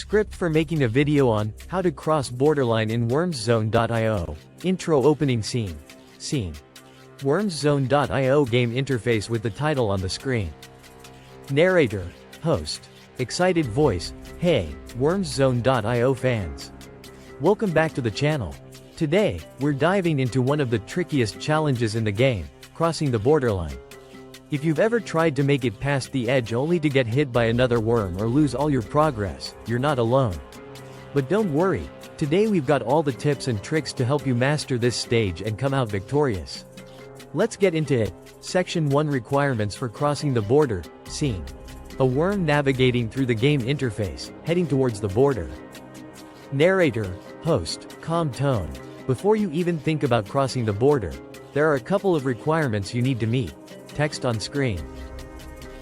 Script for making a video on how to cross borderline in wormszone.io. Intro opening scene. Wormszone.io game interface with the title on the screen. Narrator, host, excited voice, hey, Wormszone.io fans. Welcome back to the channel. Today, we're diving into one of the trickiest challenges in the game, crossing the borderline. If you've ever tried to make it past the edge only to get hit by another worm or lose all your progress, you're not alone. But don't worry, today we've got all the tips and tricks to help you master this stage and come out victorious. Let's get into it. Section 1 Requirements for crossing the border. Scene. A worm navigating through the game interface, heading towards the border. Narrator, host, calm tone. Before you even think about crossing the border, there are a couple of requirements you need to meet. Text on screen.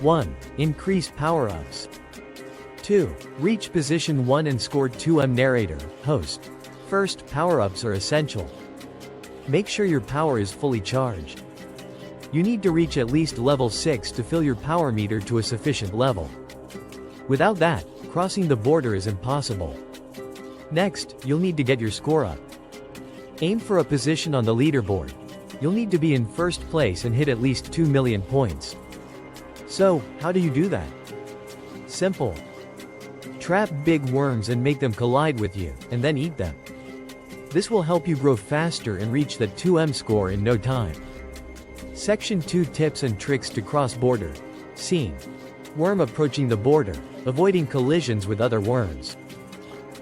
1. Increase power-ups. 2. Reach position 1 and score 2M. Narrator, host. First, power-ups are essential. Make sure your power is fully charged. You need to reach at least level 6 to fill your power meter to a sufficient level. Without that, crossing the border is impossible. Next, you'll need to get your score up. Aim for a position on the leaderboard. You'll need to be in first place and hit at least 2 million points. So, how do you do that? Simple. Trap big worms and make them collide with you, and then eat them. This will help you grow faster and reach that 2M score in no time. Section 2 Tips and Tricks to Cross Border. Scene. Worm approaching the border, avoiding collisions with other worms.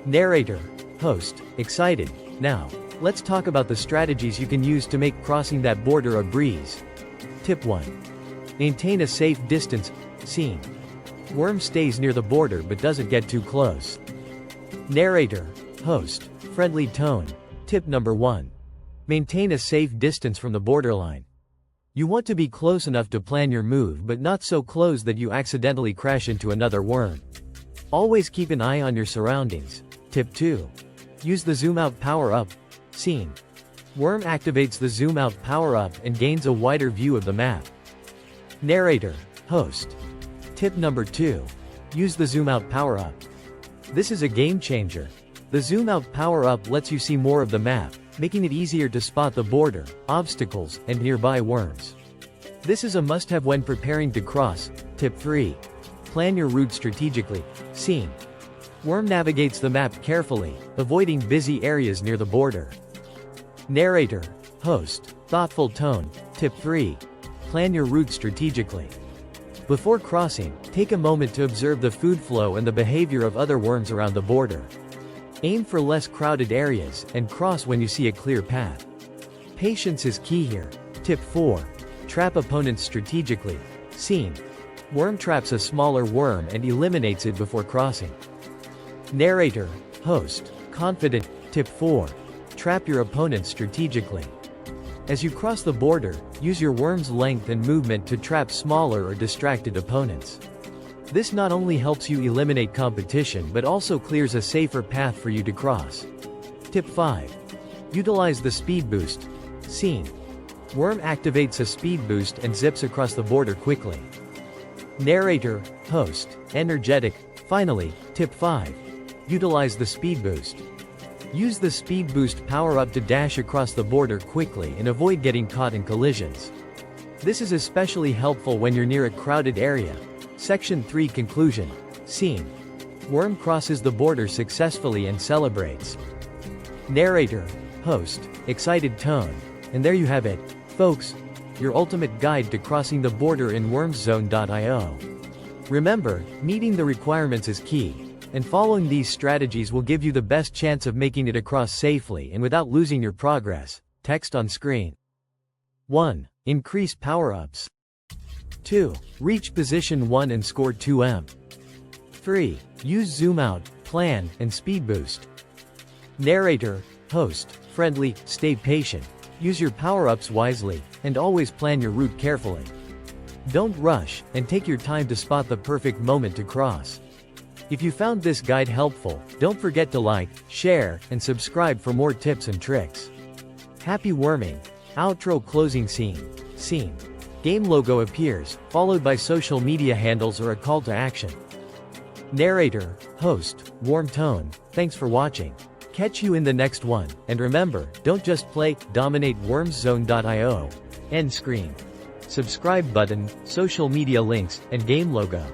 Narrator, host, excited. Now, let's talk about the strategies you can use to make crossing that border a breeze. Tip 1. Maintain a safe distance. Scene. Worm stays near the border but doesn't get too close. Narrator, host, friendly tone. Tip number 1. Maintain a safe distance from the borderline. You want to be close enough to plan your move but not so close that you accidentally crash into another worm. Always keep an eye on your surroundings. Tip 2. Use the zoom out power-up. Scene. Worm activates the zoom out power-up and gains a wider view of the map. Narrator, host. Tip number 2. Use the zoom out power-up. This is a game changer. The zoom out power-up lets you see more of the map, making it easier to spot the border, obstacles, and nearby worms. This is a must-have when preparing to cross. Tip 3. Plan your route strategically. Scene. Worm navigates the map carefully, avoiding busy areas near the border. Narrator, host, thoughtful tone. Tip 3. Plan your route strategically. Before crossing, take a moment to observe the food flow and the behavior of other worms around the border. Aim for less crowded areas, and cross when you see a clear path. Patience is key here. Tip 4. Trap opponents strategically. Scene. Worm traps a smaller worm and eliminates it before crossing. Narrator, host, confident. Tip 4. Trap your opponent strategically. As you cross the border, use your worm's length and movement to trap smaller or distracted opponents. This not only helps you eliminate competition but also clears a safer path for you to cross. Tip 5. Utilize the speed boost. Scene. Worm activates a speed boost and zips across the border quickly. Narrator, host, energetic. Finally, tip 5. Utilize the speed boost. Use the speed boost power-up to dash across the border quickly and avoid getting caught in collisions. This is especially helpful when you're near a crowded area. Section 3 Conclusion. Scene. Worm crosses the border successfully and celebrates. Narrator, host, excited tone. And there you have it, folks, your ultimate guide to crossing the border in wormszone.io. Remember, meeting the requirements is key, and following these strategies will give you the best chance of making it across safely and without losing your progress. Text on screen. 1. Increase power-ups. 2. Reach position 1 and score 2M. 3. Use zoom out, plan, and speed boost. Narrator, host, friendly, stay patient. Use your power-ups wisely, and always plan your route carefully. Don't rush, and take your time to spot the perfect moment to cross. If you found this guide helpful, don't forget to like, share, and subscribe for more tips and tricks. Happy worming! Outro closing scene. Scene. Game logo appears, followed by social media handles or a call to action. Narrator, host, warm tone, thanks for watching. Catch you in the next one, and remember, don't just play, dominate wormszone.io. End screen. Subscribe button, social media links, and game logo.